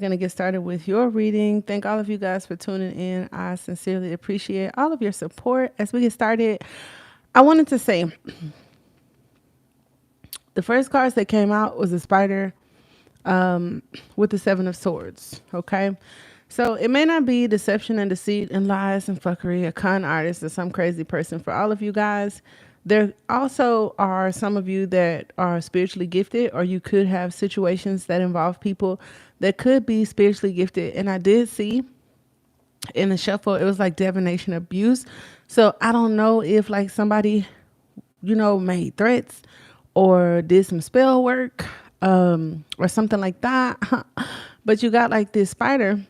Going to get started with your reading. Thank all of you guys for tuning in. I sincerely appreciate all of your support. As we get started, I wanted to say the first cards that came out was a spider with the Seven of Swords. Okay. So it may not be deception and deceit and lies and fuckery, a con artist or some crazy person for all of you guys. There also are some of you that are spiritually gifted, or you could have situations that involve people that could be spiritually gifted. And I did see in the shuffle, it was like divination abuse. So I don't know if like somebody, made threats or did some spell work or something like that. But you got like this spider,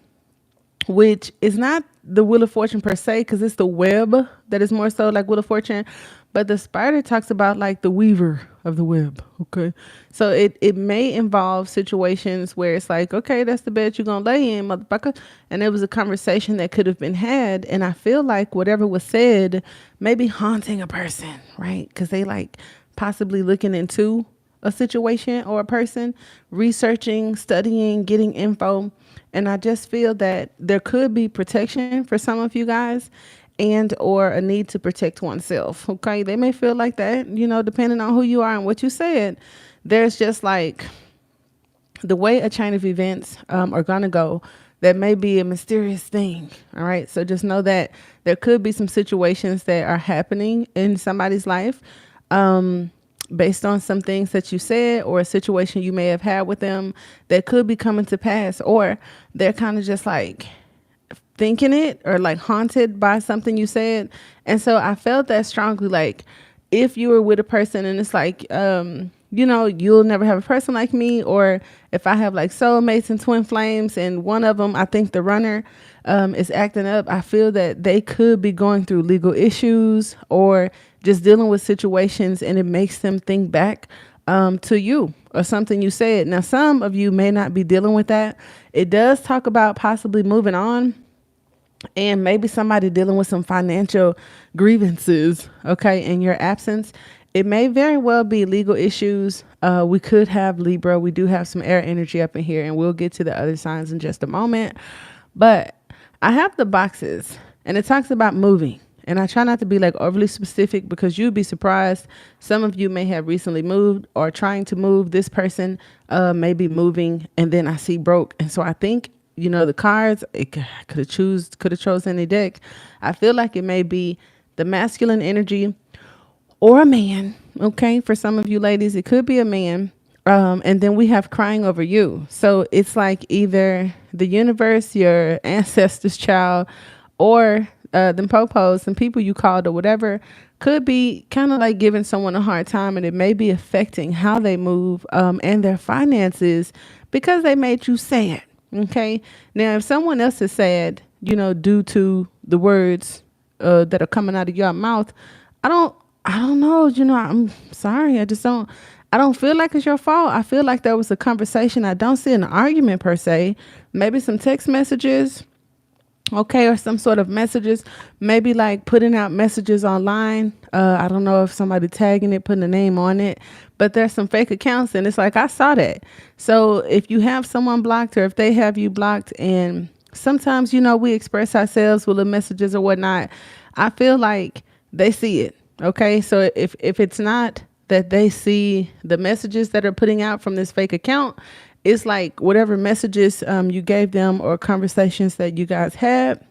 which is not the Wheel of Fortune per se, because it's the web that is more so like Wheel of Fortune. But the spider talks about like the weaver of the web. Okay. So it may involve situations where it's like, okay, that's the bed you're going to lay in, motherfucker. And it was a conversation that could have been had. And I feel like whatever was said may be haunting a person, right? Because they like possibly looking into a situation or a person, researching, studying, getting info. And I just feel that there could be protection for some of you guys and or a need to protect oneself. Okay. They may feel like that, depending on who you are and what you said. There's just like the way a chain of events are going to go. That may be a mysterious thing. All right. So just know that there could be some situations that are happening in somebody's life based on some things that you said or a situation you may have had with them that could be coming to pass, or they're kind of just like thinking it or like haunted by something you said. And so I felt that strongly, like if you were with a person and it's like, you'll never have a person like me, or if I have like soulmates and twin flames and one of them, I think the runner is acting up, I feel that they could be going through legal issues or just dealing with situations, and it makes them think back to you or something you said. Now, some of you may not be dealing with that. It does talk about possibly moving on and maybe somebody dealing with some financial grievances, okay, in your absence. It may very well be legal issues. We could have Libra. We do have some air energy up in here, and we'll get to the other signs in just a moment. But I have the boxes, and it talks about moving. And I try not to be like overly specific because you'd be surprised. Some of you may have recently moved or trying to move. This person may be moving, and then I see broke. And so I think, the cards, it could have chosen any deck. I feel like it may be the masculine energy or a man. Okay. For some of you ladies, it could be a man. And then we have crying over you. So it's like either the universe, your ancestors' child, or them popos and people you called or whatever could be kind of like giving someone a hard time, and it may be affecting how they move and their finances because they made you sad. Okay. Now, if someone else is sad, due to the words that are coming out of your mouth, I don't know. I'm sorry. I don't feel like it's your fault. I feel like there was a conversation. I don't see an argument per se. Maybe some text messages. Okay. Or some sort of messages, maybe like putting out messages online. I don't know if somebody tagging it, putting a name on it, but there's some fake accounts, and it's like, I saw that. So if you have someone blocked, or if they have you blocked, and sometimes, we express ourselves with the messages or whatnot, I feel like they see it. Okay. So if it's not that they see the messages that are putting out from this fake account, it's like whatever messages you gave them or conversations that you guys had,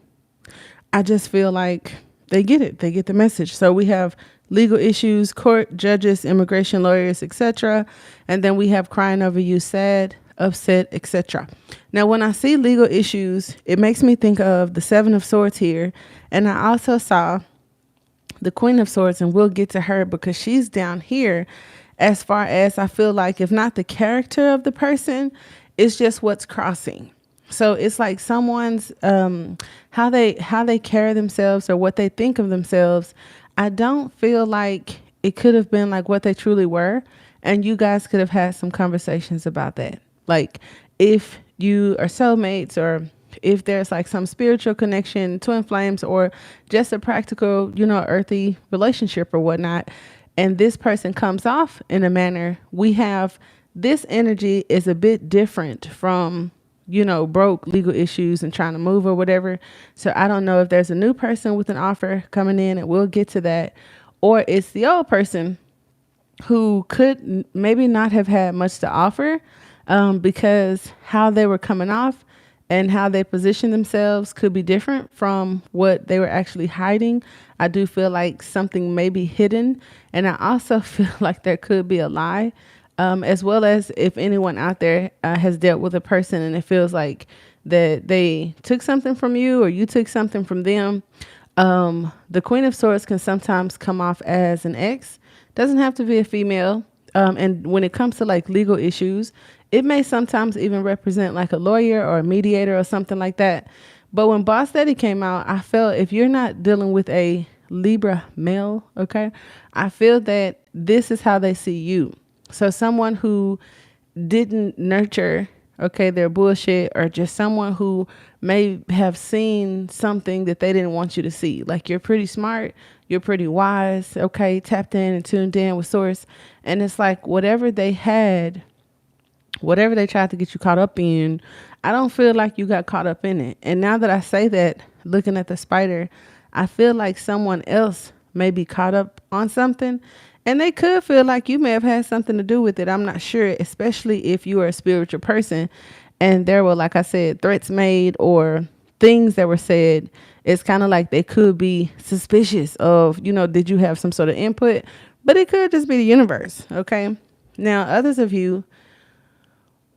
I just feel like they get it. They get the message. So we have legal issues, court, judges, immigration lawyers, etc. And then we have crying over you, sad, upset, etc. Now, when I see legal issues, it makes me think of the Seven of Swords here. And I also saw the Queen of Swords, and we'll get to her because she's down here. As far as I feel like, if not the character of the person, it's just what's crossing. So it's like someone's how they carry themselves or what they think of themselves. I don't feel like it could have been like what they truly were, and you guys could have had some conversations about that. Like if you are soulmates, or if there's like some spiritual connection, twin flames, or just a practical, earthy relationship or whatnot, and this person comes off in a manner, we have this energy is a bit different from broke legal issues and trying to move or whatever. So I don't know if there's a new person with an offer coming in, and we'll get to that, or it's the old person who could maybe not have had much to offer, because how they were coming off and how they position themselves could be different from what they were actually hiding. I do feel like something may be hidden. And I also feel like there could be a lie, as well as if anyone out there has dealt with a person and it feels like that they took something from you or you took something from them. The Queen of Swords can sometimes come off as an ex. Doesn't have to be a female. And when it comes to like legal issues, it may sometimes even represent like a lawyer or a mediator or something like that. But when Boss Daddy came out, I felt if you're not dealing with a Libra male, okay, I feel that this is how they see you. So someone who didn't nurture, okay, their bullshit, or just someone who may have seen something that they didn't want you to see. Like, you're pretty smart, you're pretty wise, okay, tapped in and tuned in with source. And it's like whatever they had, whatever they tried to get you caught up in, I don't feel like you got caught up in it. And now that I say that, looking at the spider, I feel like someone else may be caught up on something, and they could feel like you may have had something to do with it. I'm not sure, especially if you are a spiritual person and there were, like I said, threats made or things that were said. It's kind of like they could be suspicious of, did you have some sort of input? But it could just be the universe. Okay. Now, others of you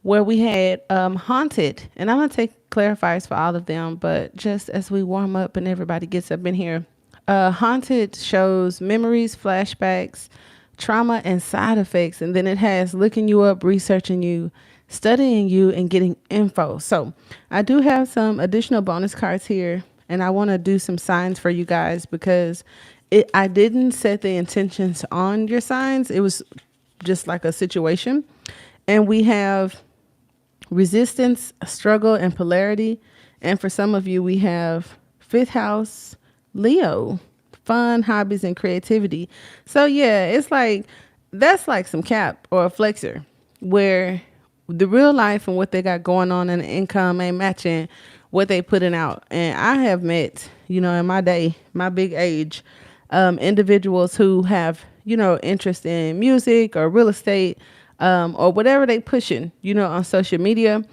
where we had haunted, and I'm going to take clarifiers for all of them, but just as we warm up and everybody gets up in here, haunted shows memories, flashbacks, trauma, and side effects. And then it has looking you up, researching you, studying you, and getting info. So I do have some additional bonus cards here, and I want to do some signs for you guys because I didn't set the intentions on your signs. It was just like a situation. And we have resistance, struggle, and polarity. And for some of you, we have fifth house, Leo, fun, hobbies, and creativity. So yeah, it's like, that's like some cap or a flexor where the real life and what they got going on in the income ain't matching what they putting out. And I have met, in my day, my big age, individuals who have, interest in music or real estate, or whatever they pushing, on social media,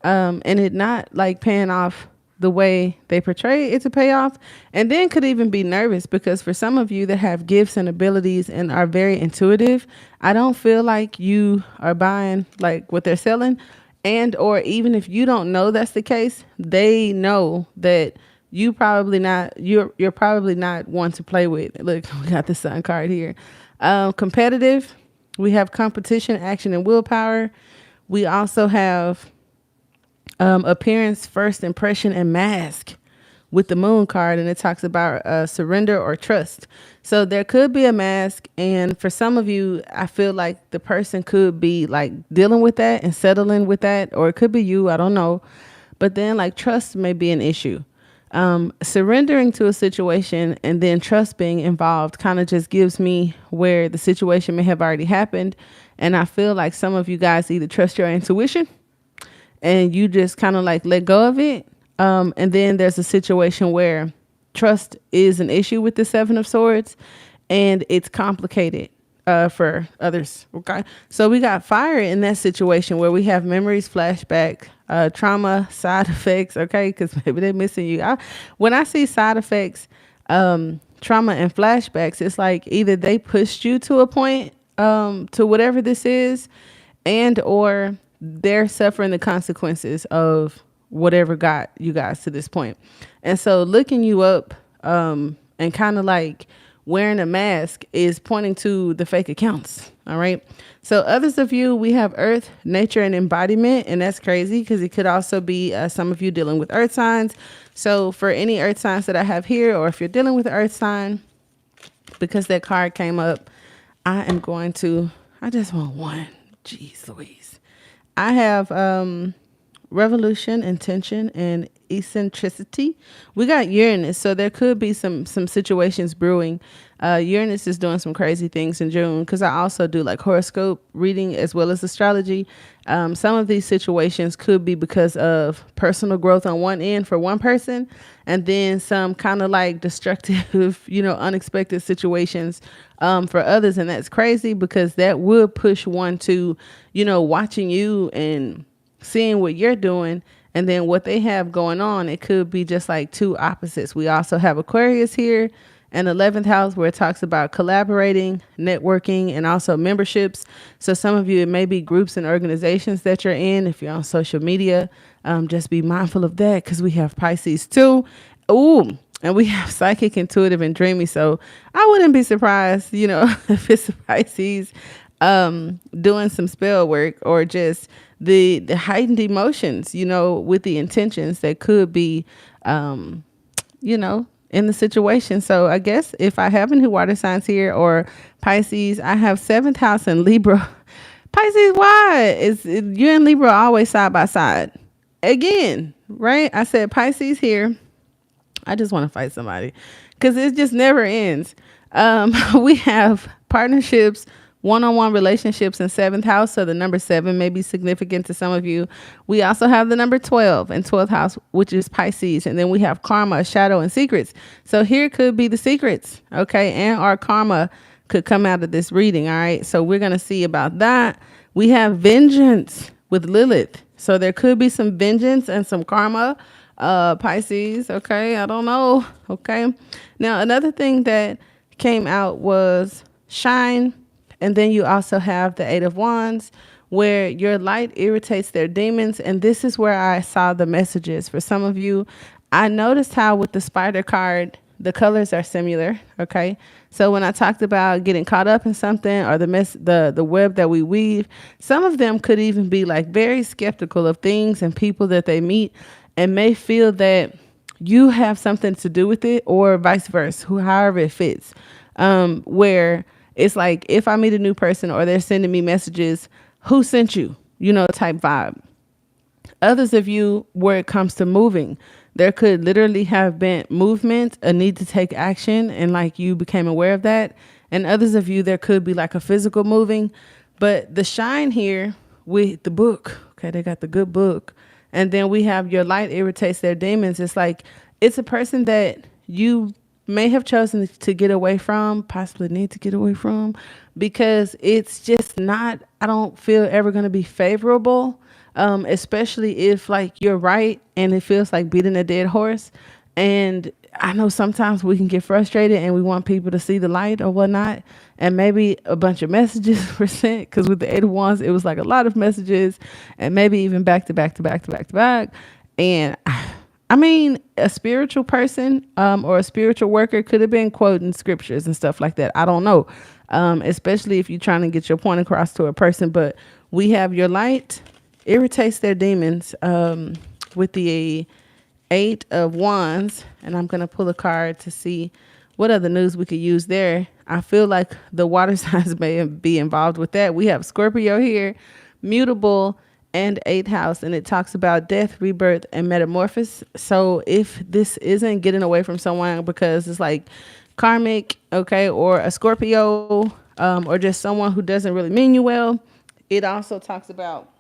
and it not like paying off the way they portray it to pay off. And then could even be nervous because for some of you that have gifts and abilities and are very intuitive, I don't feel like you are buying like what they're selling. And or even if you don't know that's the case, they know that you're probably not one to play with. Look, we got the sun card here. Competitive. We have competition, action, and willpower. We also have appearance, first impression, and mask with the moon card. And it talks about surrender or trust. So there could be a mask. And for some of you, I feel like the person could be like dealing with that and settling with that. Or it could be you. I don't know. But then like trust may be an issue. Surrendering to a situation and then trust being involved kind of just gives me where the situation may have already happened. And I feel like some of you guys either trust your intuition and you just kind of like let go of it. And then there's a situation where trust is an issue with the Seven of Swords and it's complicated for others. Okay. So we got fire in that situation where we have memories, flashback, trauma, side effects. Okay. Because maybe they're missing you. When I see side effects, trauma and flashbacks, it's like either they pushed you to a point, to whatever this is, and or they're suffering the consequences of whatever got you guys to this point. And so looking you up, and kind of like wearing a mask is pointing to the fake accounts. All right. So others of you, we have earth, nature, and embodiment. And that's crazy because it could also be some of you dealing with earth signs. So for any earth signs that I have here, or if you're dealing with an earth sign, because that card came up, I just want one. Jeez Louise. I have revolution, intention, and eccentricity. We got Uranus, so there could be some situations brewing. Uranus is doing some crazy things in June because I also do like horoscope reading as well as astrology. Some of these situations could be because of personal growth on one end for one person, and then some kind of like destructive, unexpected situations for others. And that's crazy because that would push one to, watching you and seeing what you're doing and then what they have going on. It could be just like two opposites. We also have Aquarius here and 11th house, where it talks about collaborating, networking, and also memberships. So some of you, it may be groups and organizations that you're in. If you're on social media, just be mindful of that, because we have Pisces too. Ooh, and we have psychic, intuitive, and dreamy. So I wouldn't be surprised, if it's a Pisces doing some spell work, or just the heightened emotions, with the intentions that could be, in the situation. So I guess if I have any water signs here or Pisces, I have 7th house and Libra. Pisces, why? You and Libra are always side by side. Again, right? I said Pisces here. I just want to fight somebody because it just never ends. We have partnerships, one-on-one relationships in 7th house. So the number 7 may be significant to some of you. We also have the number 12 in 12th house, which is Pisces. And then we have karma, shadow, and secrets. So here could be the secrets. Okay. And our karma could come out of this reading. All right. So we're going to see about that. We have vengeance with Lilith. So there could be some vengeance and some karma, Pisces. Okay. I don't know. Okay. Now, another thing that came out was shine. And then you also have the 8 of Wands, where your light irritates their demons. And this is where I saw the messages. For some of you, I noticed how with the spider card, the colors are similar. Okay. So when I talked about getting caught up in something, or the web that we weave, some of them could even be like very skeptical of things and people that they meet, and may feel that you have something to do with it, or vice versa, however it fits, where it's like, if I meet a new person or they're sending me messages, who sent you, type vibe. Others of you, where it comes to moving, there could literally have been movement, a need to take action, and like you became aware of that. And others of you, there could be like a physical moving. But the shine here with the book, okay, they got the good book. And then we have your light irritates their demons. It's like, it's a person that you may have chosen to get away from, possibly need to get away from, because it's just not, I don't feel ever going to be favorable, especially if like you're right and it feels like beating a dead horse. And I know sometimes we can get frustrated and we want people to see the light or whatnot. And maybe a bunch of messages were sent, because with the 8 of Wands, it was like a lot of messages, and maybe even back to back to back to back to back. And I mean, a spiritual person or a spiritual worker could have been quoting scriptures and stuff like that. I don't know, especially if you're trying to get your point across to a person. But we have your light irritates their demons with the 8 of Wands. And I'm going to pull a card to see what other news we could use there. I feel like the water signs may be involved with that. We have Scorpio here, mutable, and 8th house, and it talks about death, rebirth, and metamorphosis. So if this isn't getting away from someone because it's like karmic, okay, or a Scorpio, or just someone who doesn't really mean you well, it also talks about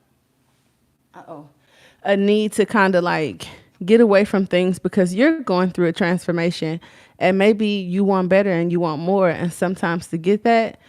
a need to kind of like get away from things because you're going through a transformation, and maybe you want better and you want more, and sometimes to get that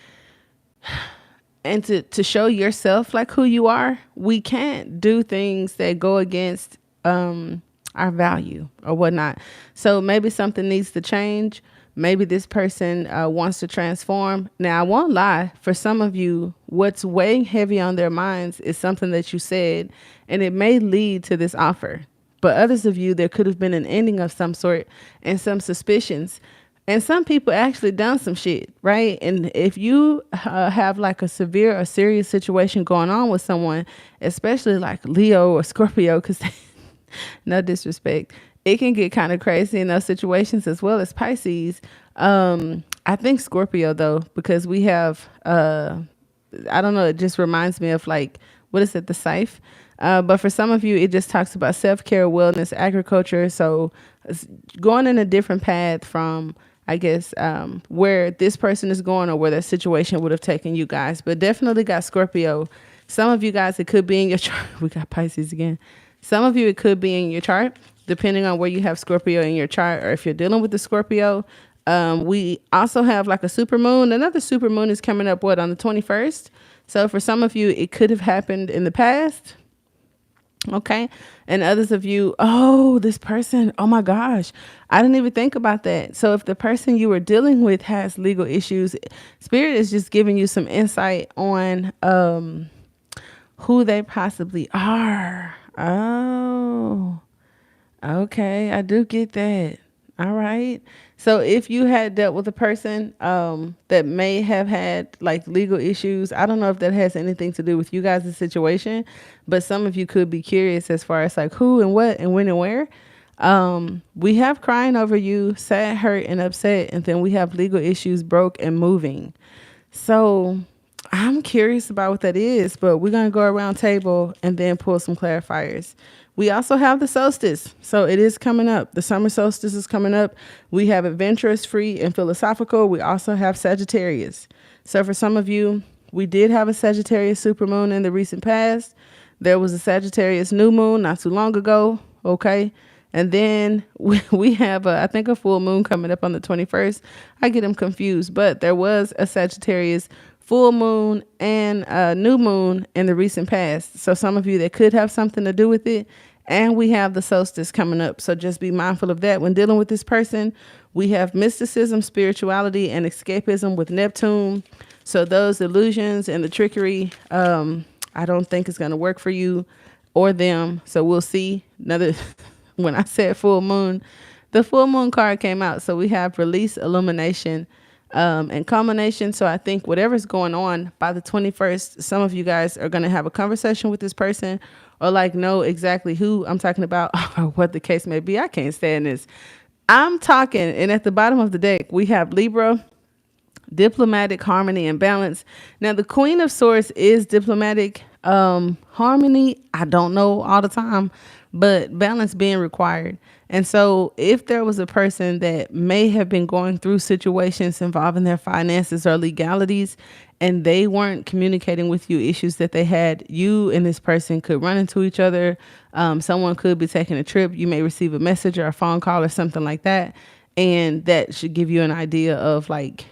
and to show yourself like who you are, we can't do things that go against our value or whatnot. So maybe something needs to change. Maybe this person wants to transform. Now, I won't lie. For some of you, what's weighing heavy on their minds is something that you said, and it may lead to this offer. But others of you, there could have been an ending of some sort and some suspicions. And some people actually done some shit, right? And if you have like a severe or serious situation going on with someone, especially like Leo or Scorpio, because no disrespect, it can get kind of crazy in those situations, as well as Pisces. I think Scorpio though, because we have, I don't know, it just reminds me of like, what is it? The scythe. But for some of you, it just talks about self-care, wellness, agriculture. So it's going in a different path from, I guess, where this person is going or where that situation would have taken you guys. But definitely got Scorpio Some of you guys, it could be in your chart. We got Pisces again. Some of you, it could be in your chart, depending on where you have Scorpio in your chart, or if you're dealing with the Scorpio. We also have like a super moon. Another super moon is coming up, on the 21st. So for some of you, it could have happened in the past. Okay. And others of you, oh, this person, oh my gosh, I didn't even think about that. So if the person you were dealing with has legal issues, Spirit is just giving you some insight on who they possibly are. Oh, okay. I do get that. All right. So if you had dealt with a person that may have had like legal issues, I don't know if that has anything to do with you guys' situation, but some of you could be curious as far as like who and what and when and where. We have crying over you, sad, hurt, and upset, and then we have legal issues, broke, and moving. So I'm curious about what that is, but we're going to go around table and then pull some clarifiers. We also have the solstice. So it is coming up. The summer solstice is coming up. We have adventurous, free, and philosophical. We also have Sagittarius. So for some of you, we did have a Sagittarius supermoon in the recent past. There was a Sagittarius new moon not too long ago. Okay. And then we have, I think, a full moon coming up on the 21st. I get them confused, but there was a Sagittarius full moon and a new moon in the recent past. So some of you, that could have something to do with it. And we have the solstice coming up. So just be mindful of that when dealing with this person. We have mysticism, spirituality, and escapism with Neptune. So those illusions and the trickery, I don't think it's going to work for you or them. So we'll see. Another, when I said full moon, the full moon card came out. So we have release, illumination, and culmination. So I think whatever's going on by the 21st, some of you guys are going to have a conversation with this person or like know exactly who I'm talking about or what the case may be. I can't stand this. I'm talking, and at the bottom of the deck, we have Libra, diplomatic, harmony, and balance. Now, the Queen of Swords is diplomatic. Harmony, I don't know all the time, but balance being required. And so if there was a person that may have been going through situations involving their finances or legalities, and they weren't communicating with you issues that they had, you and this person could run into each other. Someone could be taking a trip. You may receive a message or a phone call or something like that. And that should give you an idea of like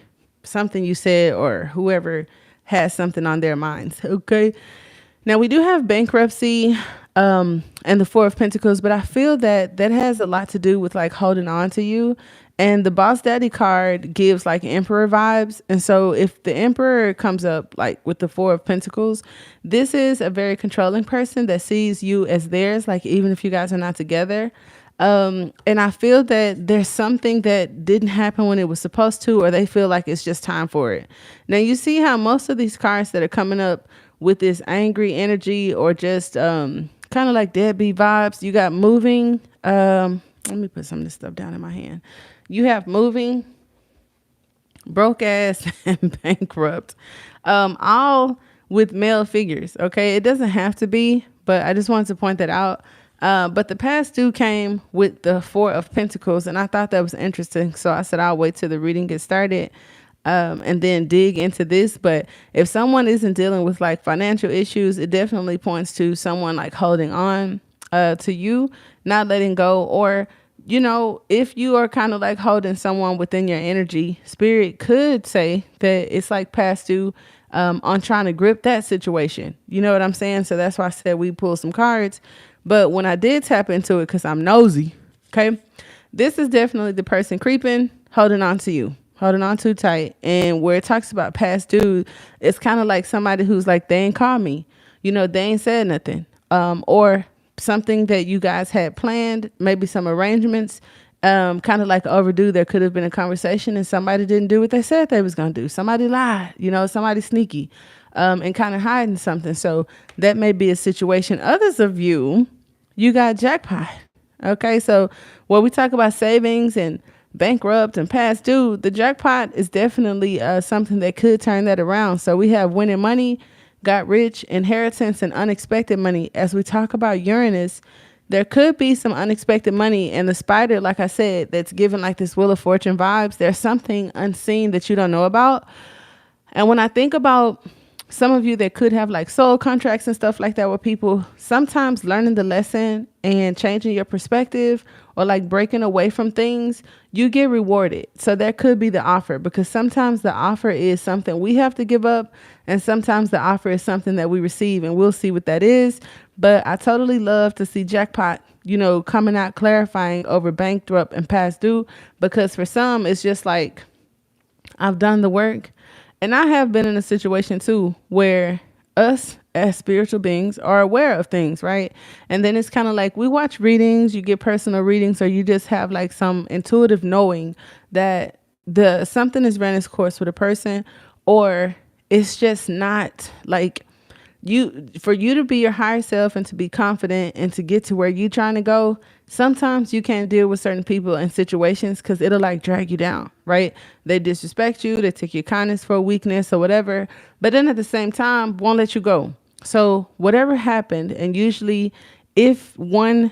something you said or whoever has something on their minds. Okay. Now we do have bankruptcy and the Four of Pentacles, but I feel that that has a lot to do with like holding on to you. And the Boss Daddy card gives like Emperor vibes. And so if the Emperor comes up like with the Four of Pentacles, this is a very controlling person that sees you as theirs, like even if you guys are not together. And I feel that there's something that didn't happen when it was supposed to, or they feel like it's just time for it. Now you see how most of these cards that are coming up with this angry energy or just kind of like deadbeat vibes, you got moving. Let me put some of this stuff down in my hand. You have moving, broke ass, and bankrupt, all with male figures. Okay, it doesn't have to be, but I just wanted to point that out. But the past due came with the Four of Pentacles, and I thought that was interesting. So I said I'll wait till the reading gets started and then dig into this. But if someone isn't dealing with like financial issues, it definitely points to someone like holding on to you, not letting go. Or, you know, if you are kind of like holding someone within your energy, Spirit could say that it's like past due on trying to grip that situation. You know what I'm saying? So that's why I said we pull some cards. But when I did tap into it, because I'm nosy, okay, this is definitely the person creeping, holding on to you, holding on too tight. And where it talks about past due, it's kind of like somebody who's like, they ain't called me, you know, they ain't said nothing, or something that you guys had planned, maybe some arrangements, kind of like overdue. There could have been a conversation and somebody didn't do what they said they was going to do. Somebody lied, you know, somebody sneaky. And kind of hiding something. So that may be a situation. Others of you, you got jackpot. Okay, so when we talk about savings and bankrupt and past due, the jackpot is definitely something that could turn that around. So we have winning money, got rich, inheritance, and unexpected money. As we talk about Uranus, there could be some unexpected money. And the spider, like I said, that's giving like this Wheel of Fortune vibes. There's something unseen that you don't know about. And when I think about some of you that could have like soul contracts and stuff like that with people, sometimes learning the lesson and changing your perspective or like breaking away from things, you get rewarded. So that could be the offer, because sometimes the offer is something we have to give up, and sometimes the offer is something that we receive, and we'll see what that is. But I totally love to see jackpot, coming out clarifying over bankrupt and past due, because for some it's just like, I've done the work. And I have been in a situation too where us as spiritual beings are aware of things, right? And then it's kind of like we watch readings, you get personal readings, or you just have like some intuitive knowing that the something is ran its course with a person, or it's just not like for you to be your higher self and to be confident and to get to where you're trying to go. Sometimes you can't deal with certain people and situations because it'll like drag you down, right? They disrespect you, they take your kindness for a weakness or whatever, but then at the same time won't let you go. So whatever happened, and usually if one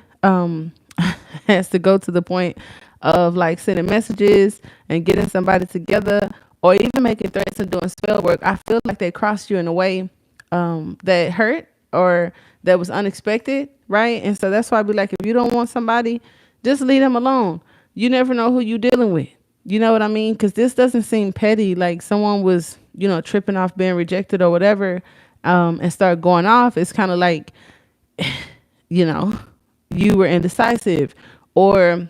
has to go to the point of like sending messages and getting somebody together, or even making threats and doing spell work, I feel like they crossed you in a way that hurt or that was unexpected, right? And so that's why I be like, if you don't want somebody, just leave them alone. You never know who you're dealing with. You know what I mean? Because this doesn't seem petty, like someone was, tripping off being rejected or whatever, and start going off. It's kind of like, you were indecisive or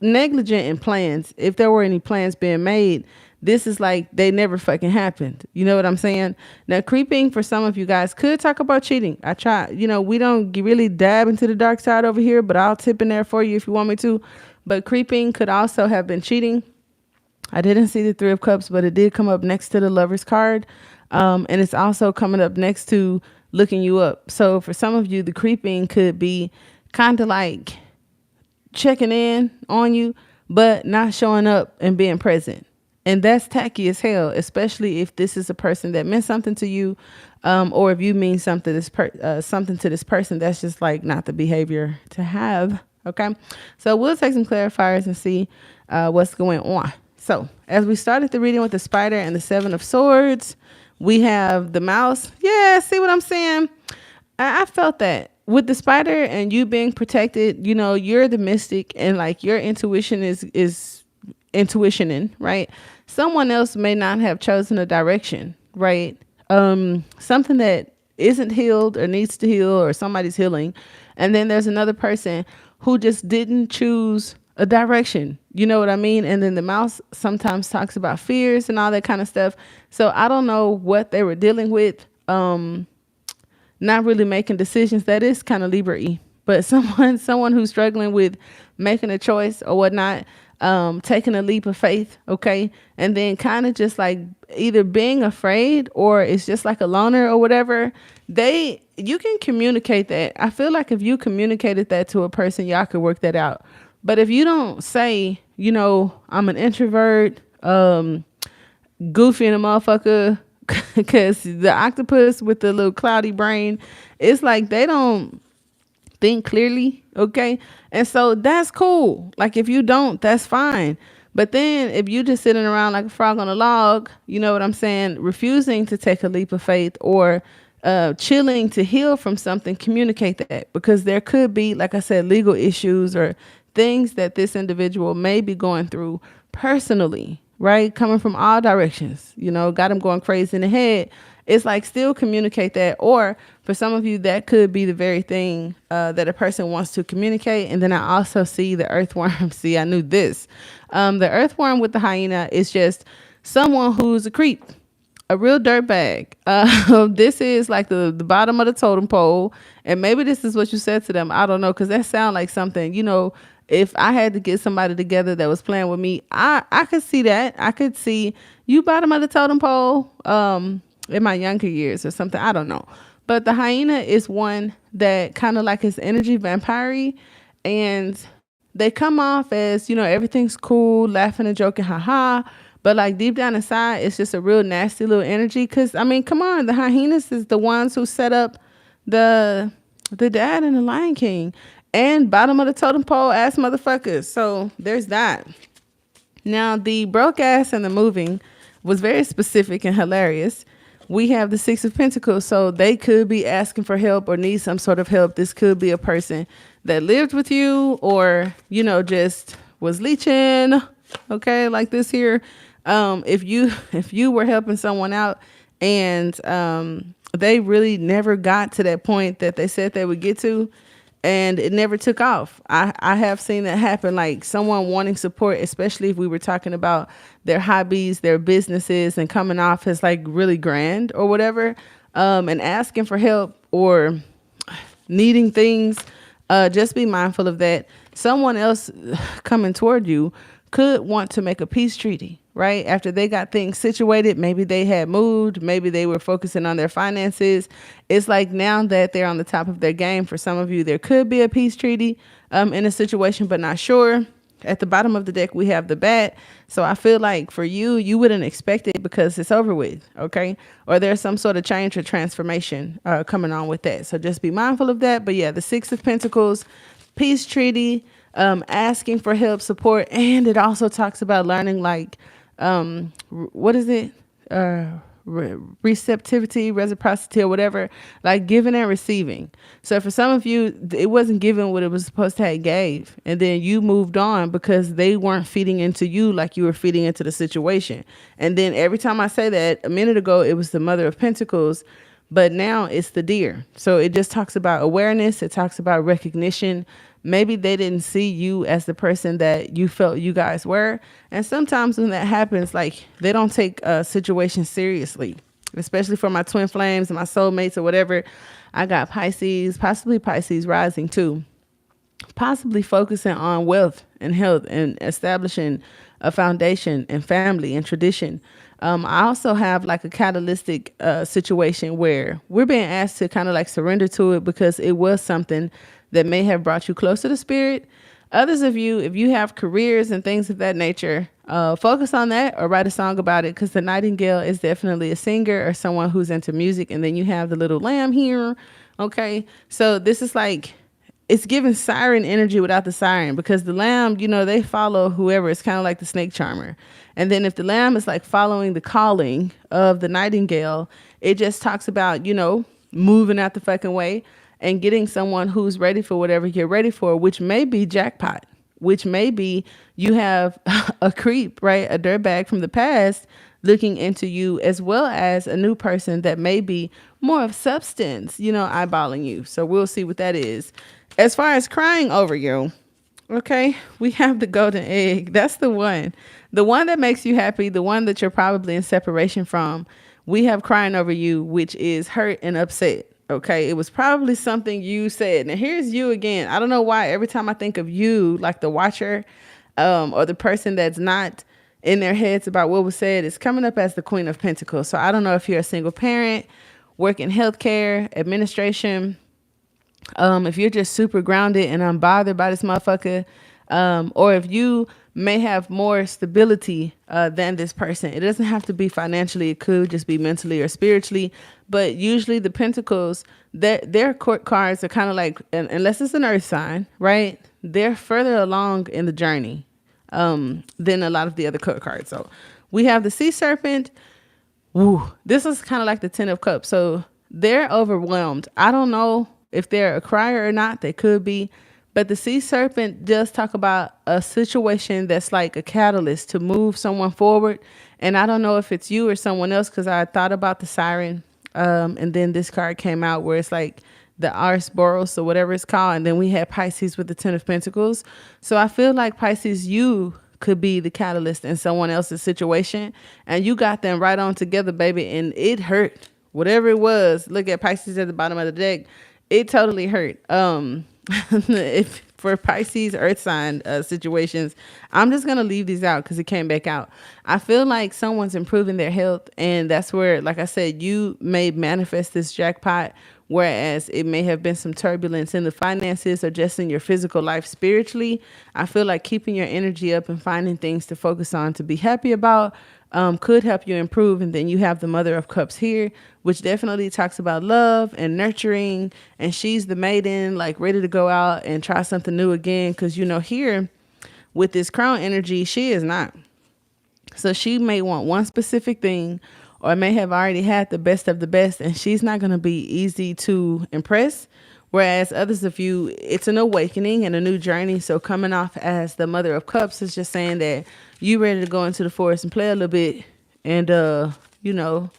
negligent in plans. If there were any plans being made, this is like they never fucking happened. You know what I'm saying? Now, creeping for some of you guys could talk about cheating. I try, we don't really dab into the dark side over here, but I'll tip in there for you if you want me to. But creeping could also have been cheating. I didn't see the Three of Cups, but it did come up next to the Lover's card. And it's also coming up next to looking you up. So for some of you, the creeping could be kind of like checking in on you, but not showing up and being present. And that's tacky as hell, especially if this is a person that meant something to you, or if you mean something something to this person. That's just like not the behavior to have. Okay, so we'll take some clarifiers and see what's going on. So as we started the reading with the Spider and the Seven of Swords, we have the Mouse. Yeah, see what I'm saying? I felt that with the Spider and you being protected, you're the mystic, and like your intuition is intuitioning, right? Someone else may not have chosen a direction, right? Something that isn't healed or needs to heal, or somebody's healing. And then there's another person who just didn't choose a direction. You know what I mean? And then the Mouse sometimes talks about fears and all that kind of stuff. So I don't know what they were dealing with. Not really making decisions. That is kind of Libra-y. But someone who's struggling with making a choice or whatnot, taking a leap of faith, okay, and then kind of just like either being afraid, or it's just like a loner or whatever. You can communicate that. I feel like if you communicated that to a person, y'all could work that out. But if you don't say, I'm an introvert, goofy in a motherfucker, because the octopus with the little cloudy brain, it's like they don't think clearly, okay? And so that's cool. Like if you don't, that's fine. But then if you just sitting around like a frog on a log, you know what I'm saying, refusing to take a leap of faith, or chilling to heal from something, communicate that, because there could be, like I said, legal issues or things that this individual may be going through personally, right? Coming from all directions, got them going crazy in the head. It's like still communicate that. Or for some of you, that could be the very thing that a person wants to communicate. And then I also see the earthworm. See, I knew this. The earthworm with the hyena is just someone who's a creep, a real dirtbag. This is like the bottom of the totem pole. And maybe this is what you said to them. I don't know, because that sounds like something, if I had to get somebody together that was playing with me, I could see that. I could see you bottom of the totem pole in my younger years or something. I don't know. But the hyena is one that kind of like is energy vampire-y, and they come off as, everything's cool, laughing and joking, haha. But like deep down inside, it's just a real nasty little energy. Because, I mean, come on, the hyenas is the ones who set up the dad in the Lion King. And bottom of the totem pole ass motherfuckers. So there's that. Now, the broke ass and the moving was very specific and hilarious. we have the Six of Pentacles. So they could be asking for help or need some sort of help. This could be a person that lived with you or, you know, just was leeching. Okay, like this here. If you if you were helping someone out and they really never got to that point that they said they would get to, and it never took off. I have seen that happen, like someone wanting support, especially if we were talking about their hobbies, their businesses, and coming off as like really grand or whatever, and asking for help or needing things. Just be mindful of that. Someone else coming toward you could want to make a peace treaty, right? After they got things situated, maybe they had moved, maybe they were focusing on their finances. It's like now that they're on the top of their game, for some of you, there could be a peace treaty in a situation, but not sure. At the bottom of the deck, we have the bat. So I feel like for you, you wouldn't expect it because it's over with, okay? Or there's some sort of change or transformation coming on with that. So just be mindful of that. But yeah, the Six of Pentacles, peace treaty, asking for help, support. And it also talks about learning, like, what is it? Receptivity, reciprocity, or whatever, like giving and receiving. So for some of you, it wasn't given what it was supposed to have gave, and then you moved on because they weren't feeding into you like you were feeding into the situation. And then every time I say that, a minute ago it was the Mother of Pentacles, but now it's the Deer. So it just talks about awareness. It talks about recognition. Maybe they didn't see you as the person that you felt you guys were. And sometimes when that happens, like they don't take a situation seriously, especially for my twin flames and my soulmates or whatever. I got Pisces, possibly Pisces rising too, possibly focusing on wealth and health and establishing a foundation and family and tradition. I also have like a catalytic situation where we're being asked to kind of like surrender to it because it was something that may have brought you closer to spirit. Others of you, if you have careers and things of that nature, focus on that or write a song about it, because the Nightingale is definitely a singer or someone who's into music. And then you have the little lamb here. Okay. So this is like, it's giving siren energy without the siren, because the lamb, you know, they follow whoever. It's kind of like the snake charmer. And then if the lamb is like following the calling of the nightingale, it just talks about, you know, moving out the fucking way and getting someone who's ready for whatever you're ready for, which may be jackpot, which may be you have a creep, right? A dirtbag from the past looking into you, as well as a new person that may be more of substance, you know, eyeballing you. So we'll see what that is. As far as crying over you, okay, we have the golden egg. That's the one that makes you happy, the one that you're probably in separation from. We have crying over you, which is hurt and upset. Okay, it was probably something you said. Now here's you again. I don't know why every time I think of you, like the watcher, or the person that's not in their heads about what was said, it's coming up as the Queen of Pentacles. So I don't know if you're a single parent, work in healthcare, administration, if you're just super grounded and unbothered by this motherfucker, or if you may have more stability than this person. It doesn't have to be financially. It could just be mentally or spiritually. But usually the Pentacles, their court cards are kind of like, unless it's an earth sign, right? They're further along in the journey than a lot of the other court cards. So we have the Sea Serpent. Woo, this is kind of like the Ten of Cups. So they're overwhelmed. I don't know if they're a crier or not. They could be. But the Sea Serpent does talk about a situation that's like a catalyst to move someone forward. And I don't know if it's you or someone else, because I thought about the siren. And then this card came out where it's like the Ouroboros or whatever it's called. And then we had Pisces with the Ten of Pentacles. So I feel like Pisces, you could be the catalyst in someone else's situation. And you got them right on together, baby. And it hurt. Whatever it was. Look at Pisces at the bottom of the deck. It totally hurt. If for Pisces earth sign situations, I'm just going to leave these out because it came back out. I feel like someone's improving their health, and that's where, like I said, you may manifest this jackpot, whereas it may have been some turbulence in the finances or just in your physical life spiritually. I feel like keeping your energy up and finding things to focus on to be happy about could help you improve. And then you have the Mother of Cups here, which definitely talks about love and nurturing. And she's the maiden, like ready to go out and try something new again. Because, you know, here with this crown energy, she is not. So she may want one specific thing, or may have already had the best of the best, and she's not going to be easy to impress. Whereas others of you, it's an awakening and a new journey. So coming off as the Mother of Cups is just saying that you ready to go into the forest and play a little bit, and you know,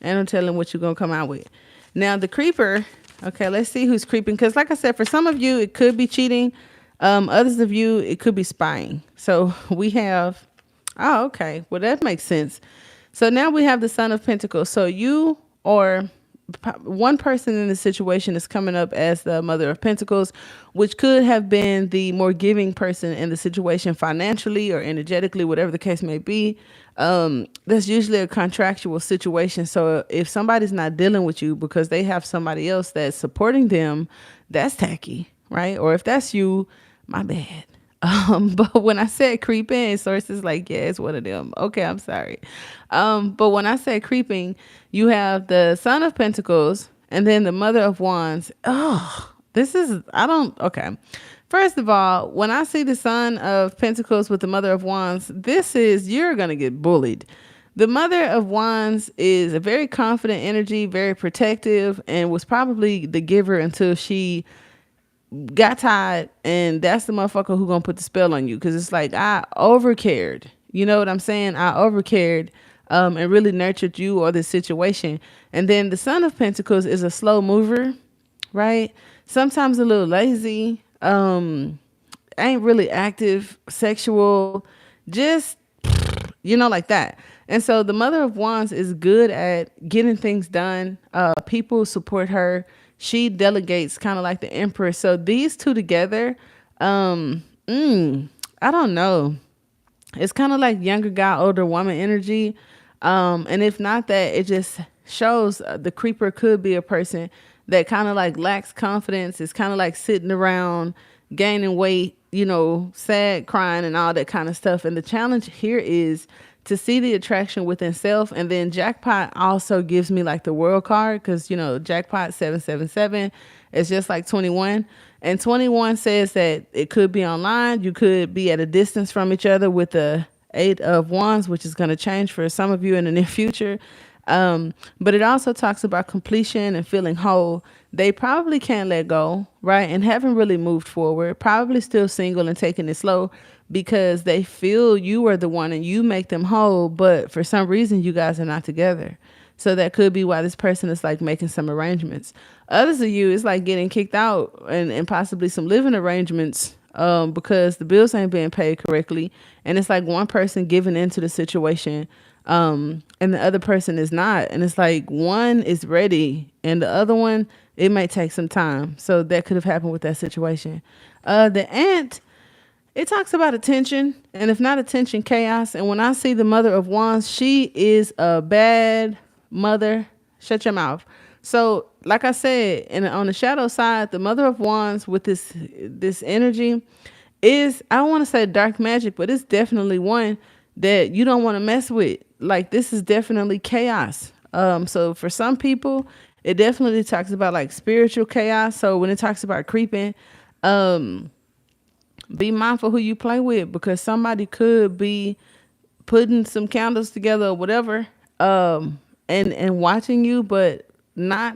and I'm telling what you're gonna come out with. Now the creeper, okay, let's see who's creeping. Because like I said, for some of you, it could be cheating. Others of you, it could be spying. So we have, oh, okay. Well, that makes sense. So now we have the Son of Pentacles. So you or one person in the situation is coming up as the Mother of Pentacles, which could have been the more giving person in the situation financially or energetically, whatever the case may be. That's usually a contractual situation. So if somebody's not dealing with you because they have somebody else that's supporting them, that's tacky, right? Or if that's you, my bad. But when I said creeping, sources like, yeah, it's one of them. Okay, I'm sorry. But when I said creeping, you have the Son of Pentacles and then the Mother of Wands. Oh, okay. First of all, when I see the Son of Pentacles with the Mother of Wands, you're going to get bullied. The Mother of Wands is a very confident energy, very protective, and was probably the giver until she got tired, and that's the motherfucker who gonna put the spell on you, because it's like, I overcared, you know what I'm saying? I overcared, and really nurtured you or this situation. And then the Son of Pentacles is a slow mover, right? Sometimes a little lazy, ain't really active, sexual, just, like that. And so the Mother of Wands is good at getting things done. People support her. She delegates, kind of like the Empress. So these two together, I don't know. It's kind of like younger guy, older woman energy. And if not that, it just shows the creeper could be a person that kind of like lacks confidence. It's kind of like sitting around, gaining weight, sad, crying, and all that kind of stuff. And the challenge here is to see the attraction within self. And then jackpot also gives me like the world card, because jackpot 777 is just like 21, and 21 says that it could be online, you could be at a distance from each other, with the 8 of Wands, which is going to change for some of you in the near future. But it also talks about completion and feeling whole. They probably can't let go, right? And haven't really moved forward, probably still single and taking it slow, because they feel you are the one and you make them whole, but for some reason you guys are not together. So that could be why this person is like making some arrangements. Others of you is like getting kicked out, and possibly some living arrangements, because the bills ain't being paid correctly. And it's like one person giving into the situation, and the other person is not. And it's like one is ready and the other one, it may take some time. So that could have happened with that situation. The Ant, it talks about attention, and if not attention, chaos. And when I see the Mother of Wands, she is a bad mother. Shut your mouth. So like I said, on the shadow side, the Mother of Wands with this energy is, I don't want to say dark magic, but it's definitely one that you don't want to mess with. Like, this is definitely chaos. So for some people, it definitely talks about like spiritual chaos. So when it talks about creeping, be mindful who you play with, because somebody could be putting some candles together or whatever, and watching you, but not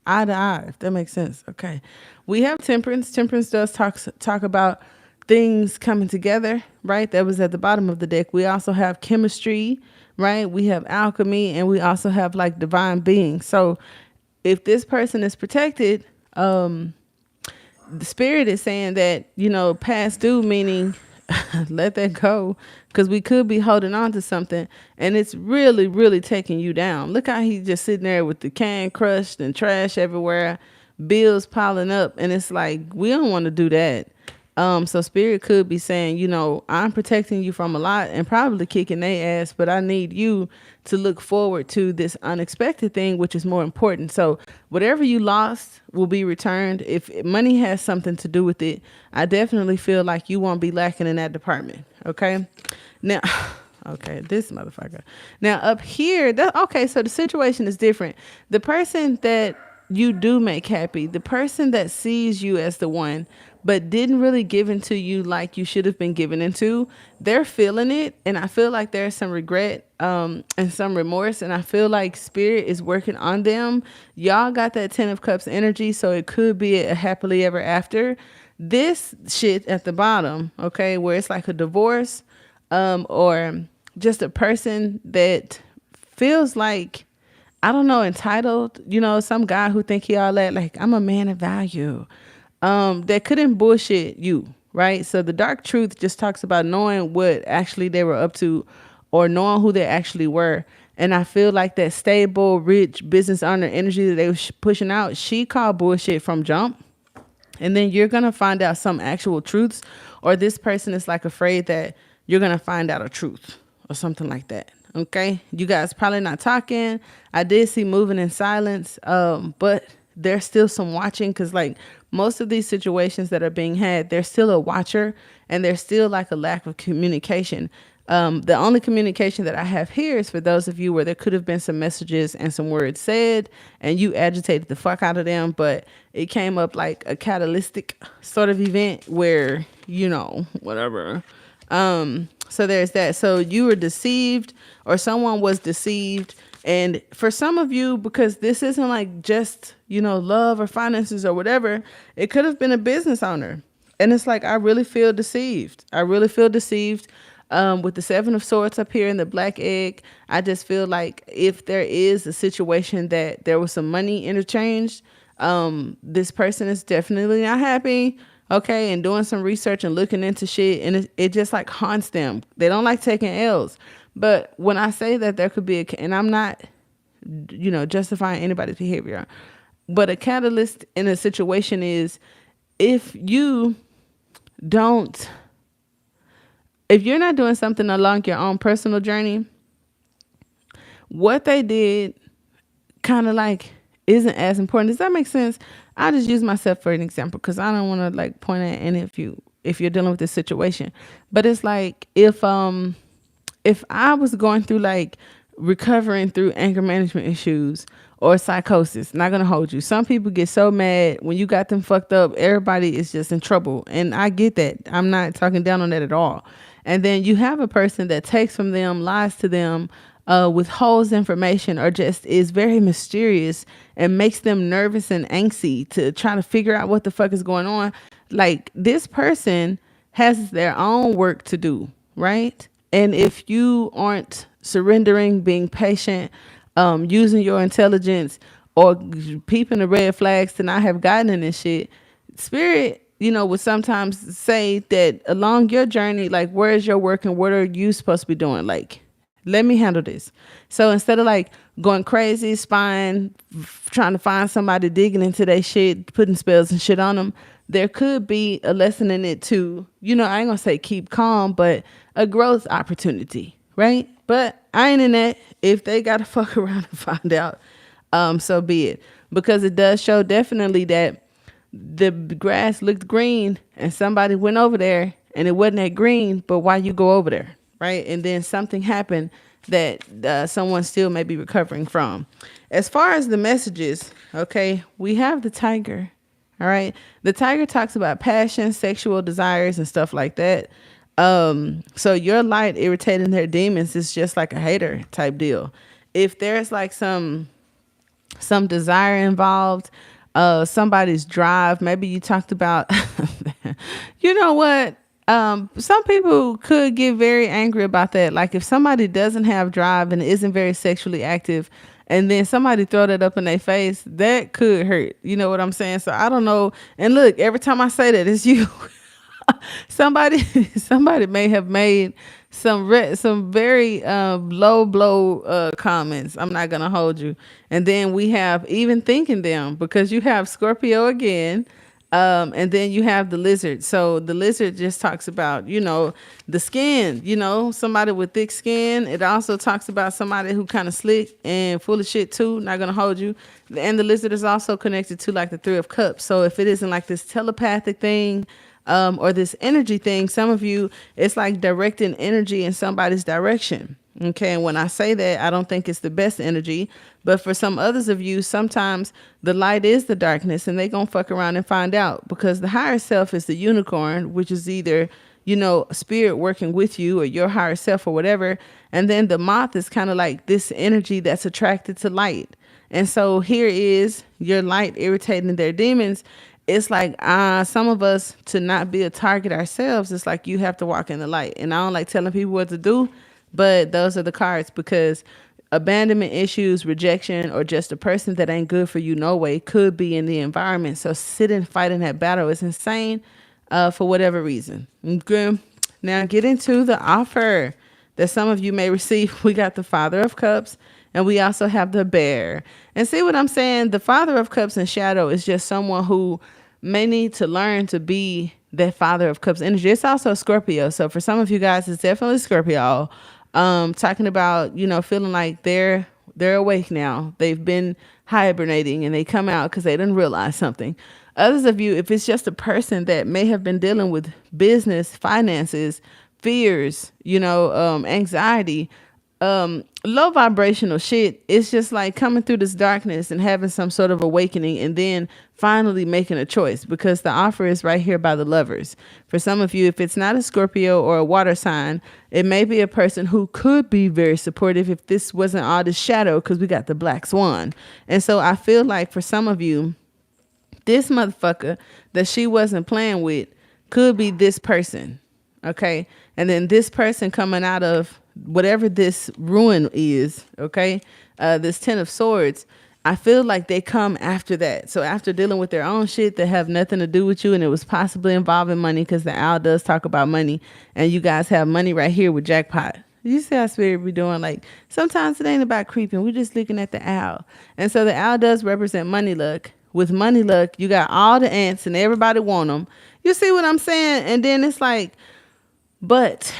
eye to eye, if that makes sense. Okay. We have Temperance. Temperance does talk about things coming together, right? That was at the bottom of the deck. We also have chemistry, right? We have alchemy, and we also have like divine being. So if this person is protected, the spirit is saying that, past due, meaning let that go, because we could be holding on to something and it's really, really taking you down. Look how he's just sitting there with the can crushed and trash everywhere, bills piling up, and it's like, we don't want to do that. So spirit could be saying, I'm protecting you from a lot and probably kicking their ass, but I need you to look forward to this unexpected thing, which is more important. So whatever you lost will be returned. If money has something to do with it, I definitely feel like you won't be lacking in that department. Okay. Now, okay, this motherfucker. Now up here, so the situation is different. The person that you do make happy, the person that sees you as the one, but didn't really give into you like you should have been given into. They're feeling it, and I feel like there's some regret and some remorse, and I feel like spirit is working on them. Y'all got that 10 of cups energy, so it could be a happily ever after. This shit at the bottom, okay, where it's like a divorce, or just a person that feels like, I don't know, entitled, some guy who think he all that, like, I'm a man of value, that couldn't bullshit you, right? So the dark truth just talks about knowing what actually they were up to, or knowing who they actually were. And I feel like that stable, rich business owner energy that they were pushing out, she called bullshit from jump. And then you're going to find out some actual truths, or this person is like afraid that you're going to find out a truth or something like that. Okay. You guys probably not talking. I did see moving in silence. But there's still some watching, because like most of these situations that are being had, there's still a watcher, and there's still like a lack of communication. The only communication that I have here is for those of you where there could have been some messages and some words said, and you agitated the fuck out of them, but it came up like a catalytic sort of event where, whatever. So there's that. So you were deceived, or someone was deceived. And for some of you, because this isn't like just, love or finances or whatever, it could have been a business owner. And it's like, I really feel deceived. I really feel deceived. With the 7 of Swords up here in the black egg, I just feel like if there is a situation that there was some money interchanged, this person is definitely not happy. Okay. And doing some research and looking into shit. And it just like haunts them. They don't like taking L's. But when I say that there could be and I'm not, justifying anybody's behavior, but a catalyst in a situation is if you're not doing something along your own personal journey, what they did kind of like isn't as important. Does that make sense? I'll just use myself for an example, because I don't want to like point at any of you if you're dealing with this situation. But it's like if I was going through like recovering through anger management issues or psychosis, not gonna hold you. Some people get so mad when you got them fucked up. Everybody is just in trouble, and I get that. I'm not talking down on that at all. And then you have a person that takes from them, lies to them, withholds information, or just is very mysterious and makes them nervous and angsty to try to figure out what the fuck is going on. Like, this person has their own work to do, right? And if you aren't surrendering, being patient, using your intelligence, or peeping the red flags to not have gotten in this shit, spirit, would sometimes say that along your journey, like, where is your work and what are you supposed to be doing? Like, let me handle this. So instead of like going crazy, spying, trying to find somebody digging into their shit, putting spells and shit on them, there could be a lesson in it too. I ain't gonna say keep calm, but a growth opportunity, right? But I ain't in that. If they gotta fuck around and find out, so be it. Because it does show definitely that the grass looked green and somebody went over there and it wasn't that green, but why you go over there, right? And then something happened that someone still may be recovering from. As far as the messages, okay, we have the tiger. All right. The tiger talks about passion, sexual desires, and stuff like that. So your light irritating their demons is just like a hater type deal. If there's like some desire involved, somebody's drive, maybe you talked about, you know what? Some people could get very angry about that. Like if somebody doesn't have drive and isn't very sexually active, and then somebody throw that up in their face, that could hurt. You know what I'm saying? So I don't know. And look, every time I say that, it's you. somebody may have made some very low blow comments. I'm not gonna hold you. And then we have even thinking them, because you have Scorpio again. And then you have the lizard. So the lizard just talks about, the skin, somebody with thick skin. It also talks about somebody who kind of slick and full of shit too. Not going to hold you. And the lizard is also connected to like the 3 of Cups. So if it isn't like this telepathic thing, or this energy thing, some of you, it's like directing energy in somebody's direction. Okay, and when I say that, I don't think it's the best energy, but for some others of you, sometimes the light is the darkness, and they gonna fuck around and find out, because the higher self is the unicorn, which is either, you know, spirit working with you or your higher self or whatever, and then the moth is kind of like this energy that's attracted to light. And so here is your light irritating their demons. It's like some of us, to not be a target ourselves, it's like you have to walk in the light. And I don't like telling people what to do, but those are the cards, because abandonment issues, rejection, or just a person that ain't good for you no way could be in the environment. So sit and fight in that battle is insane, for whatever reason. Okay. Now get into the offer that some of you may receive. We got the Father of Cups, and we also have the Bear. And see what I'm saying? The Father of Cups in shadow is just someone who may need to learn to be that Father of Cups energy. It's also Scorpio. So for some of you guys, it's definitely Scorpio. Talking about, you know, feeling like they're awake now. They've been hibernating and they come out because they didn't realize something. Others of you, if it's just a person that may have been dealing with business, finances, fears, you know, anxiety, low vibrational shit, it's just like coming through this darkness and having some sort of awakening, and then finally making a choice, because the offer is right here by the Lovers. For some of you, if it's not a Scorpio or a water sign, it may be a person who could be very supportive if this wasn't all the shadow, because we got the Black Swan. And so I feel like for some of you, this motherfucker that she wasn't playing with could be this person. Okay. And then this person coming out of whatever this ruin is, okay, this Ten of Swords, I feel like they come after that. So after dealing with their own shit that have nothing to do with you, and it was possibly involving money, because the owl does talk about money, and you guys have money right here with jackpot. You see how spirit be doing? Like, sometimes it ain't about creeping. We're just looking at the owl. And so the owl does represent money luck. With money luck, you got all the ants and everybody want them. You see what I'm saying? And then it's like, but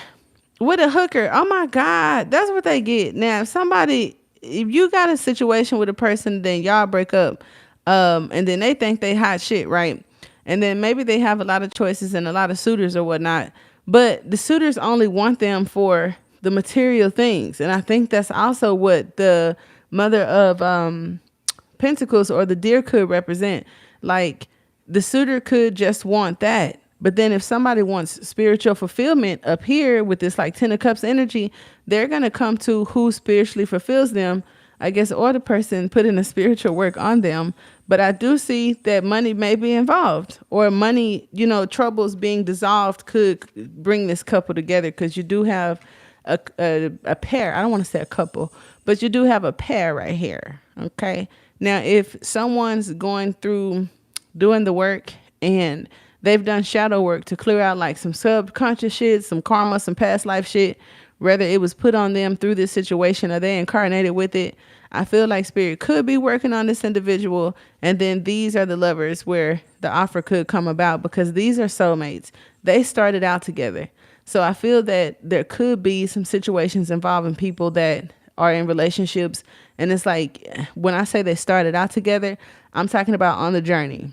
with a hooker, oh my God, that's what they get. Now, if you got a situation with a person, then y'all break up, and then they think they hot shit, right? And then maybe they have a lot of choices and a lot of suitors or whatnot, but the suitors only want them for the material things. And I think that's also what the Mother of Pentacles or the Deer could represent. Like, the suitor could just want that. But then if somebody wants spiritual fulfillment up here with this like Ten of Cups energy, they're going to come to who spiritually fulfills them, I guess, or the person putting the spiritual work on them. But I do see that money may be involved, or money, you know, troubles being dissolved could bring this couple together, because you do have a pair. I don't want to say a couple, but you do have a pair right here. Okay. Now, if someone's going through doing the work and they've done shadow work to clear out like some subconscious shit, some karma, some past life shit, whether it was put on them through this situation or they incarnated with it, I feel like spirit could be working on this individual. And then these are the Lovers where the offer could come about, because these are soulmates. They started out together. So I feel that there could be some situations involving people that are in relationships. And it's like, when I say they started out together, I'm talking about on the journey.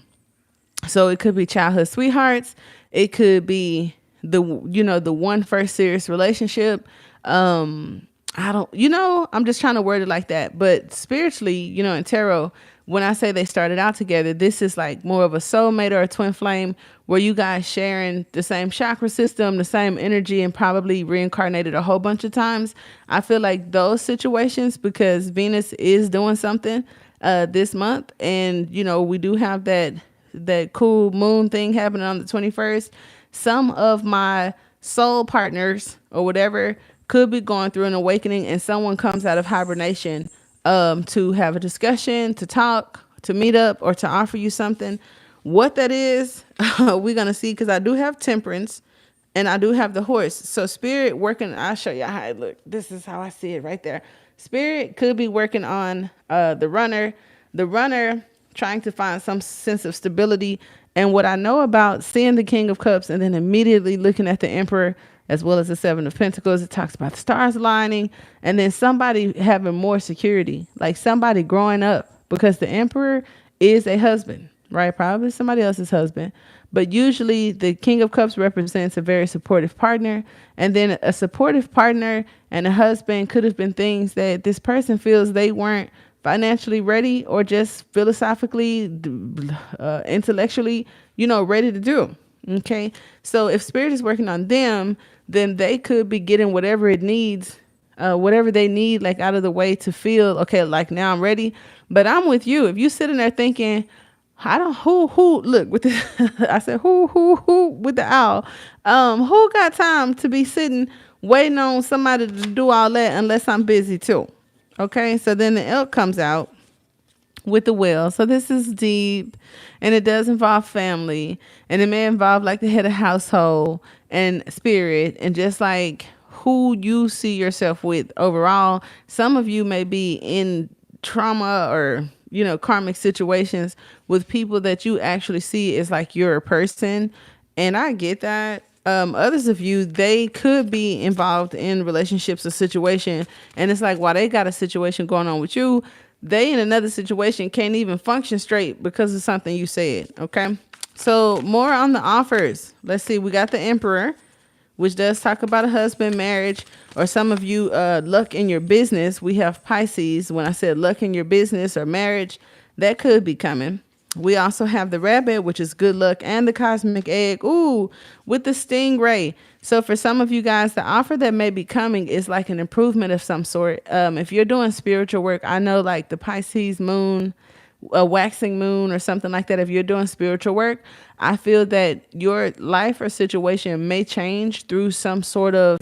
So it could be childhood sweethearts. It could be the one first serious relationship. I'm just trying to word it like that. But spiritually, in tarot, when I say they started out together, this is like more of a soulmate or a twin flame, where you guys sharing the same chakra system, the same energy, and probably reincarnated a whole bunch of times. I feel like those situations, because Venus is doing something this month, and we do have that cool moon thing happening on the 21st. Some of my soul partners or whatever could be going through an awakening, and someone comes out of hibernation to have a discussion, to talk, to meet up, or to offer you something. What that is, we're going to see, because I do have Temperance and I do have the Horse. So spirit working, I'll show you how it looks. This is how I see it right there. Spirit could be working on the runner trying to find some sense of stability. And what I know about seeing the King of Cups and then immediately looking at the Emperor as well as the Seven of Pentacles, it talks about the stars aligning, and then somebody having more security, like somebody growing up, because the Emperor is a husband, right? Probably somebody else's husband, But usually the King of Cups represents a very supportive partner. And then a supportive partner and a husband could have been things that this person feels they weren't financially ready or just philosophically, intellectually, ready to do. Okay. So if spirit is working on them, then they could be getting whatever it needs, whatever they need, like out of the way to feel, okay, like now I'm ready. But I'm with you. If you sitting there thinking, I don't who look with the I said who with the owl. Who got time to be sitting waiting on somebody to do all that unless I'm busy too. Okay, so then the elk comes out with the whale. So this is deep, and it does involve family, and it may involve like the head of household and spirit, and just like who you see yourself with overall. Some of you may be in trauma or karmic situations with people that you actually see as like you're a person, and I get that. Others of you, they could be involved in relationships or situation, and it's like while they got a situation going on with you, they in another situation can't even function straight because of something you said. Okay, so more on the offers. Let's see, we got the Emperor, which does talk about a husband, marriage, or some of you, luck in your business. We have Pisces. When I said luck in your business or marriage, that could be coming. We also have the rabbit, which is good luck, and the cosmic egg. Ooh, with the stingray. So for some of you guys, the offer that may be coming is like an improvement of some sort. If you're doing spiritual work, I know like the Pisces moon, a waxing moon or something like that. If you're doing spiritual work, I feel that your life or situation may change through some sort of,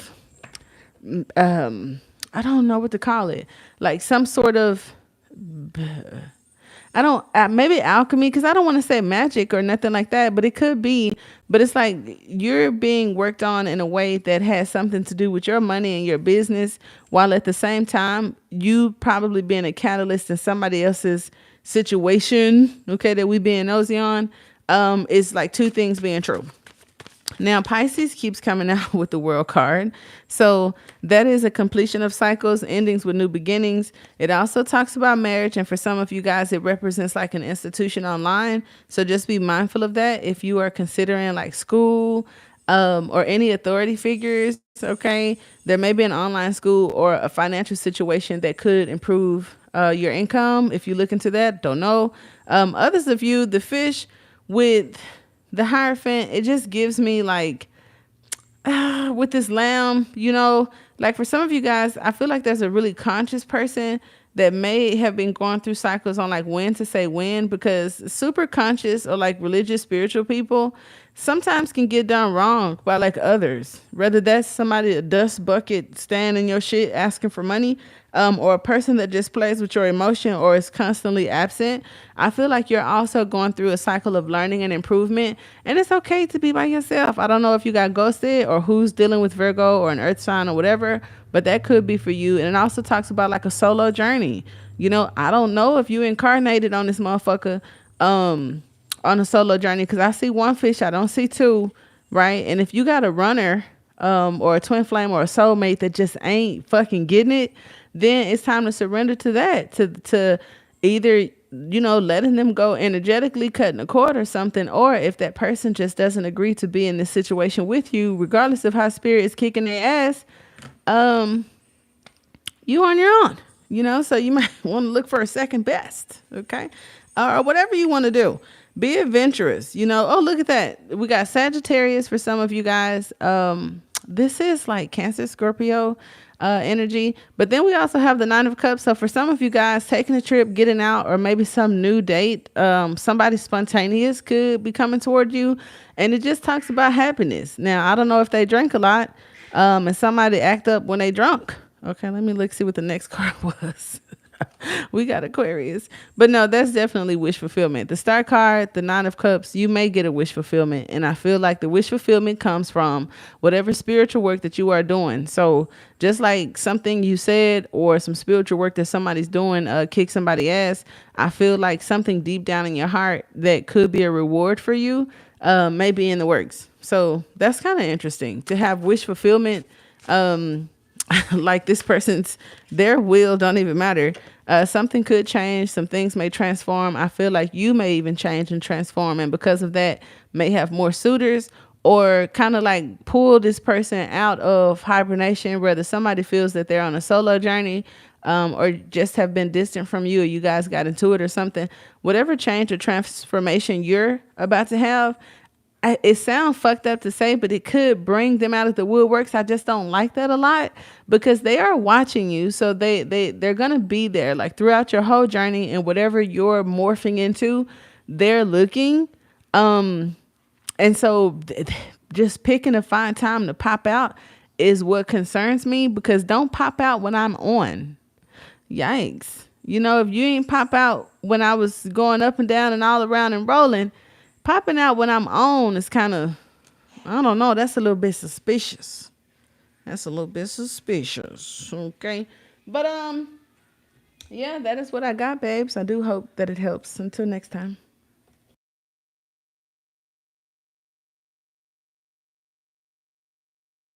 I don't know what to call it, like some sort of, I don't, maybe alchemy, because I don't want to say magic or nothing like that, but it could be. But it's like you're being worked on in a way that has something to do with your money and your business, while at the same time, you probably being a catalyst in somebody else's situation, okay, that we being nosy on. Is like two things being true. Now, Pisces keeps coming out with the World card. So that is a completion of cycles, endings with new beginnings. It also talks about marriage. And for some of you guys, it represents like an institution online. So just be mindful of that if you are considering like school, or any authority figures. Okay. There may be an online school or a financial situation that could improve your income. If you look into that, don't know. Others of you, the fish with the Hierophant, it just gives me like, with this lamb, like for some of you guys, I feel like there's a really conscious person that may have been going through cycles on like when to say when, because super conscious or like religious, spiritual people sometimes can get done wrong by like others, whether that's somebody, a dust bucket standing in your shit asking for money, or a person that just plays with your emotion or is constantly absent. I feel like you're also going through a cycle of learning and improvement, and it's okay to be by yourself. I don't know if you got ghosted or who's dealing with Virgo or an earth sign or whatever, but that could be for you. And it also talks about like a solo journey. I don't know if you incarnated on this motherfucker, on a solo journey, because I see one fish, I don't see two, right? And if you got a runner, or a twin flame or a soulmate that just ain't fucking getting it, then it's time to surrender to that, to either, letting them go energetically, cutting a cord or something, or if that person just doesn't agree to be in this situation with you, regardless of how spirit is kicking their ass, you on your own, so you might want to look for a second best, okay? Or whatever you want to do. Be adventurous, Oh, look at that. We got Sagittarius for some of you guys. This is like Cancer, Scorpio, energy. But then we also have the Nine of Cups. So for some of you guys, taking a trip, getting out, or maybe some new date, somebody spontaneous could be coming toward you. And it just talks about happiness. Now, I don't know if they drink a lot, and somebody act up when they drunk. Okay, let me look, see what the next card was. We got Aquarius. But no, that's definitely wish fulfillment. The Star card, the Nine of Cups, you may get a wish fulfillment. And I feel like the wish fulfillment comes from whatever spiritual work that you are doing. So just like something you said or some spiritual work that somebody's doing, kick somebody's ass, I feel like something deep down in your heart that could be a reward for you, may be in the works. So that's kind of interesting to have wish fulfillment. like this person's, their will don't even matter. Something could change, some things may transform. I feel like you may even change and transform, and because of that may have more suitors, or kind of like pull this person out of hibernation, whether somebody feels that they're on a solo journey, or just have been distant from you, or you guys got into it or something. Whatever change or transformation you're about to have, it sounds fucked up to say, but it could bring them out of the woodworks. I just don't like that a lot, because they are watching you. So they're going to be there like throughout your whole journey, and whatever you're morphing into, they're looking. And so just picking a fine time to pop out is what concerns me, because don't pop out when I'm on. Yikes. You know, if you ain't pop out when I was going up and down and all around and rolling, popping out when I'm on is kind of, I don't know, that's a little bit suspicious. That's a little bit suspicious. Okay. But yeah, that is what I got, babes. I do hope that it helps. Until next time.